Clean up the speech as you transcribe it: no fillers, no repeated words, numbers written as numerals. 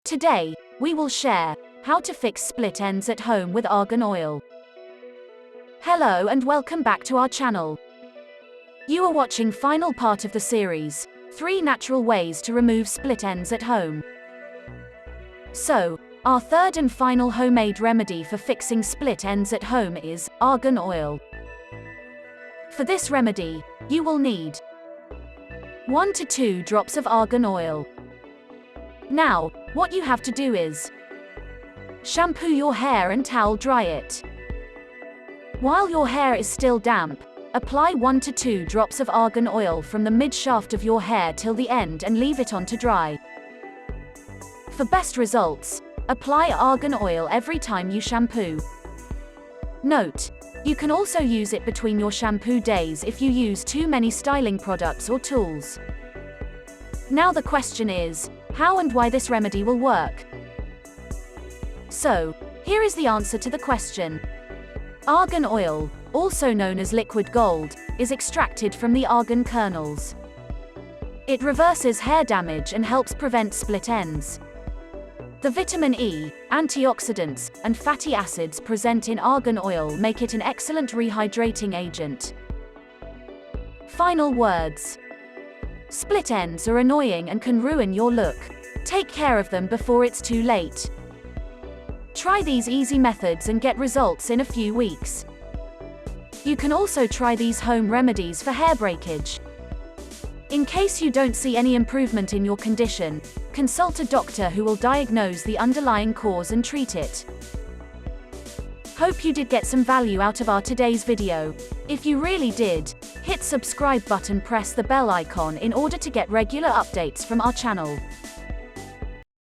Today, we will share how to fix split ends at home with argan oil. Hello and welcome back to our channel. You are watching final part of the series, 3 natural ways to remove split ends at home. So, our third and final homemade remedy for fixing split ends at home is argan oil. For this remedy, you will need 1 to 2 drops of argan oil. Now, what you have to do is shampoo your hair and towel dry it. While your hair is still damp, apply 1 to 2 drops of argan oil from the mid-shaft of your hair till the end and leave it on to dry. For best results, apply argan oil every time you shampoo. Note: you can also use it between your shampoo days if you use too many styling products or tools. Now the question is, how and why this remedy will work? So, here is the answer to the question. Argan oil, also known as liquid gold, is extracted from the argan kernels. It reverses hair damage and helps prevent split ends. The vitamin E, antioxidants, and fatty acids present in argan oil make it an excellent rehydrating agent. Final words. Split ends are annoying and can ruin your look. Take care of them before it's too late. Try these easy methods and get results in a few weeks. You can also try these home remedies for hair breakage. In case you don't see any improvement in your condition, consult a doctor who will diagnose the underlying cause and treat it. Hope you did get some value out of our today's video. If you really did, hit subscribe button, press the bell icon in order to get regular updates from our channel.